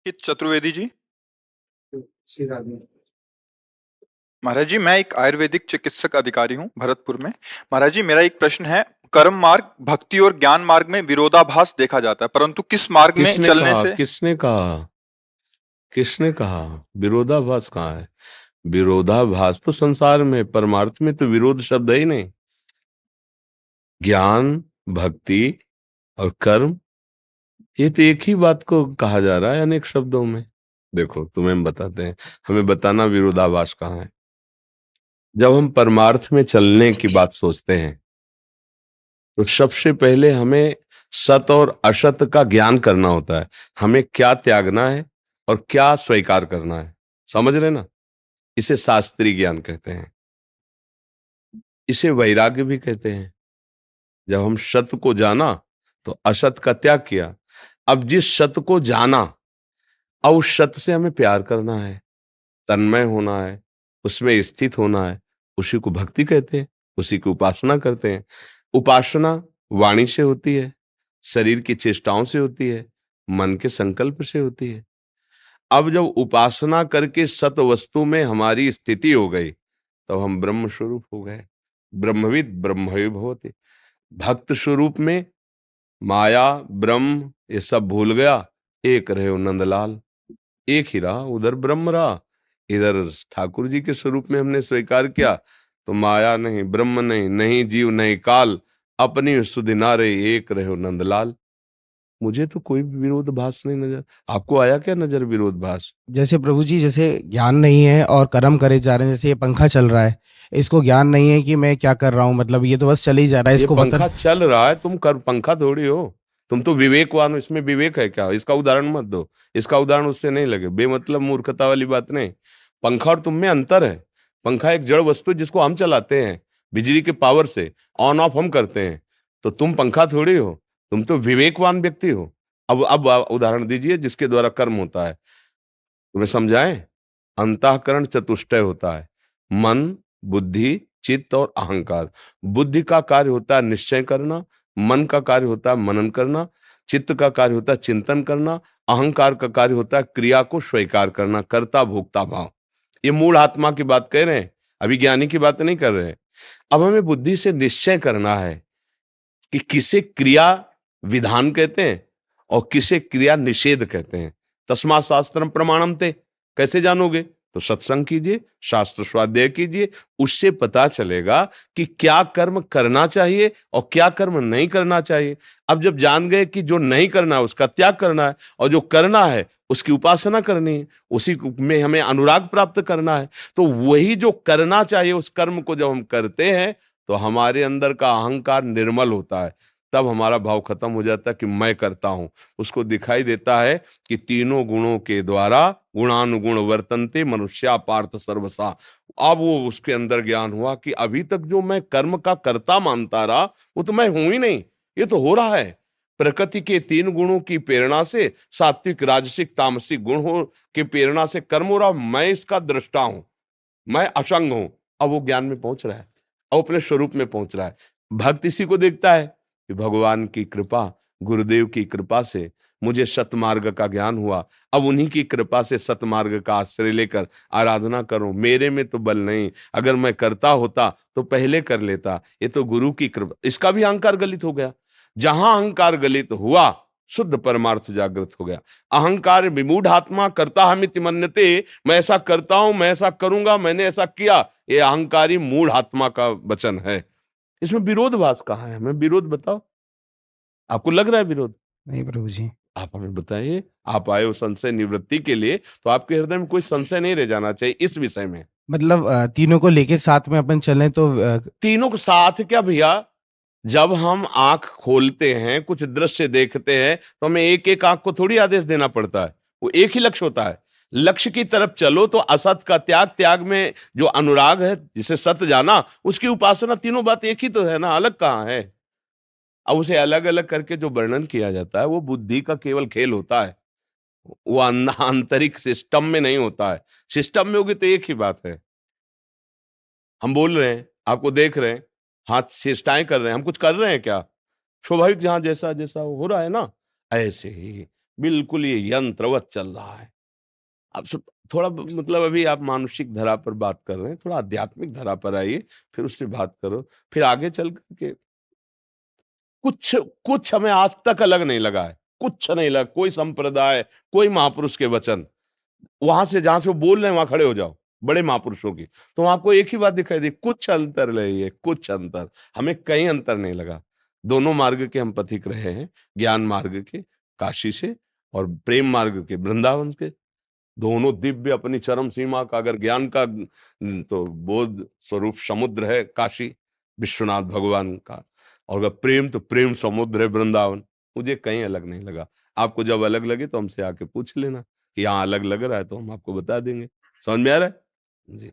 हित चतुर्वेदी जी। सिखा दूं। महाराज जी, मैं एक आयुर्वेदिक चिकित्सक अधिकारी हूँ भरतपुर में। महाराज जी, मेरा एक प्रश्न है। कर्म मार्ग, भक्ति और ज्ञान मार्ग में विरोधाभास देखा जाता है, परंतु किस मार्ग में किसने चलने कहा? से। किसने कहा? किसने कहा? विरोधाभास कहाँ है? विरोधाभास तो संसार में, परमार्थ में तो विरोध शब्द है ही नहीं। ज्ञान, भक्ति और कर्म, ये तो एक ही बात को कहा जा रहा है अनेक शब्दों में। देखो, तुम्हें हम बताते हैं, हमें बताना विरोधाभास कहाँ है। जब हम परमार्थ में चलने की बात सोचते हैं तो सबसे पहले हमें सत और असत का ज्ञान करना होता है। हमें क्या त्यागना है और क्या स्वीकार करना है, समझ रहे ना? इसे शास्त्रीय ज्ञान कहते हैं, इसे वैराग्य भी कहते हैं। जब हम सत्य को जाना तो असत का त्याग किया। अब जिस सत्य को जाना, अब उस सत्य से हमें प्यार करना है, तन्मय होना है, उसमें स्थित होना है। उसी को भक्ति कहते हैं, उसी की उपासना करते हैं। उपासना वाणी से होती है, शरीर की चेष्टाओं से होती है, मन के संकल्प से होती है। अब जब उपासना करके सत वस्तु में हमारी स्थिति हो गई, तब हम ब्रह्म स्वरूप हो गए। ब्रह्मविद ब्रह्मैव भवति। भक्त स्वरूप में माया, ब्रह्म ये सब भूल गया, एक रहे हो नंदलाल। एक ही रहा, उधर ब्रह्म रहा, इधर ठाकुर जी के स्वरूप में हमने स्वीकार किया। तो माया नहीं, ब्रह्म नहीं, नहीं जीव नहीं काल, अपनी सुधिनारे एक रहे हो नंदलाल। मुझे तो कोई भी विरोधाभास नहीं नजर। आपको आया क्या नजर विरोधाभास? जैसे प्रभु जी, जैसे ज्ञान नहीं है और कर्म करे जा रहे हैं, जैसे ये पंखा चल रहा है, इसको ज्ञान नहीं है कि मैं क्या कर रहा हूँ, मतलब ये तो बस चल ही जा रहा है, ये इसको पता पंखा चल रहा है, तुम कर पंखा थोड़ी हो। तुम तो विवेकवान हो। इसमें विवेक है क्या? इसका उदाहरण मत दो। इसका उदाहरण उससे नहीं लगे, बेमतलब मूर्खता वाली बात नहीं। पंखा और तुम में अंतर है। पंखा एक जड़ वस्तु है जिसको हम चलाते हैं, बिजली के पावर से ऑन ऑफ हम करते हैं। तो तुम पंखा थोड़ी हो, तुम तो विवेकवान व्यक्ति हो। अब उदाहरण दीजिए जिसके द्वारा कर्म होता है, तुम्हें समझाएं। अंतःकरण चतुष्टय होता है, मन, बुद्धि, चित्त और अहंकार। बुद्धि का कार्य होता है निश्चय करना, मन का कार्य होता है मनन करना, चित्त का कार्य होता है चिंतन करना, अहंकार का कार्य होता है क्रिया को स्वीकार करना, कर्ता भोक्ता भाव। ये मूल आत्मा की बात कह रहे हैं, अभी ज्ञानी की बात नहीं कर रहे हैं। अब हमें बुद्धि से निश्चय करना है कि किसे क्रिया विधान कहते हैं और किसे क्रिया निषेध कहते हैं। तस्मात् शास्त्रम प्रमाणम ते। कैसे जानोगे? तो सत्संग कीजिए, शास्त्र स्वाध्याय कीजिए, उससे पता चलेगा कि क्या कर्म करना चाहिए और क्या कर्म नहीं करना चाहिए। अब जब जान गए कि जो नहीं करना है उसका त्याग करना है और जो करना है उसकी उपासना करनी है, उसी में हमें अनुराग प्राप्त करना है, तो वही जो करना चाहिए उस कर्म को जब हम करते हैं तो हमारे अंदर का अहंकार निर्मल होता है। तब हमारा भाव खत्म हो जाता है कि मैं करता हूं। उसको दिखाई देता है कि तीनों गुणों के द्वारा गुणानुगुण वर्तन्ते मनुष्या पार्थ सर्वसा। अब वो उसके अंदर ज्ञान हुआ कि अभी तक जो मैं कर्म का कर्ता मानता रहा वो तो मैं हूं ही नहीं, ये तो हो रहा है। प्रकृति के तीन गुणों की प्रेरणा से, सात्विक राजसिक तामसिक गुण हो की प्रेरणा से कर्म हो रहा, मैं इसका दृष्टा हूं, मैं असंग हूं। अब वो ज्ञान में पहुंच रहा है, अब अपने स्वरूप में पहुंच रहा है। भक्त इसी को देखता है कि भगवान की कृपा, गुरुदेव की कृपा से मुझे सतमार्ग का ज्ञान हुआ। अब उन्हीं की कृपा से सतमार्ग का आश्रय लेकर आराधना करूं। मेरे में तो बल नहीं, अगर मैं करता होता तो पहले कर लेता। ये तो गुरु की कृपा। इसका भी अहंकार गलित हो गया। जहां अहंकार गलित हुआ, शुद्ध परमार्थ जागृत हो गया। अहंकार विमूढ़ आत्मा करता हमिति मन्यते। मैं ऐसा करता हूं, मैं ऐसा करूंगा, मैंने ऐसा किया, ये अहंकारी मूढ़ आत्मा का वचन है। इसमें विरोधभास कहाँ है? हमें विरोध बताओ। आपको लग रहा है विरोध? नहीं प्रभु जी। आप हमें बताइए। आप आए हो संशय निवृत्ति के लिए, तो आपके हृदय में कोई संशय नहीं रह जाना चाहिए इस विषय में। मतलब तीनों को लेके साथ में अपन चलें तो तीनों के साथ क्या भैया? जब हम आंख खोलते हैं, कुछ दृश्य देखते हैं, तो हमें एक एक आंख को थोड़ी आदेश देना पड़ता है। वो एक ही लक्ष्य होता है। लक्ष्य की तरफ चलो तो असत का त्याग, त्याग में जो अनुराग है, जिसे सत्य जाना, उसकी उपासना, तीनों बात एक ही तो है ना, अलग कहाँ है? अब उसे अलग अलग करके जो वर्णन किया जाता है वो बुद्धि का केवल खेल होता है। वो आंतरिक सिस्टम में नहीं होता है। सिस्टम में होगी तो एक ही बात है। हम बोल रहे हैं, आपको देख रहे हैं, हाथ चेष्टाएं कर रहे हैं, हम कुछ कर रहे हैं क्या? स्वाभाविक जहां जैसा जैसा हो रहा है ना, ऐसे ही बिल्कुल ये यंत्रवत चल रहा है। अब थोड़ा मतलब अभी आप मानसिक धरा पर बात कर रहे हैं, थोड़ा आध्यात्मिक धरा पर आइए, फिर उससे बात करो, फिर आगे चल करके कुछ कुछ हमें आज तक अलग नहीं लगा है, कुछ नहीं लगा, कोई संप्रदाय, कोई महापुरुष के वचन, वहां से जहां से वो बोल रहे हैं वहां खड़े हो जाओ, बड़े महापुरुषों की, तो आपको एक ही बात दिखाई दी, कुछ अंतर नहीं है, कुछ अंतर, हमें कहीं अंतर नहीं लगा। दोनों मार्ग के हम पथिक रहे हैं, ज्ञान मार्ग के काशी से और प्रेम मार्ग के वृंदावन के। दोनों दिव्य अपनी चरम सीमा का, अगर ज्ञान का तो बोध स्वरूप समुद्र है काशी विश्वनाथ भगवान का, और अगर प्रेम तो प्रेम समुद्र है वृंदावन। मुझे कहीं अलग नहीं लगा। आपको जब अलग लगे तो हमसे आके पूछ लेना कि यहाँ अलग लग रहा है, तो हम आपको बता देंगे। समझ में आ रहा है जी?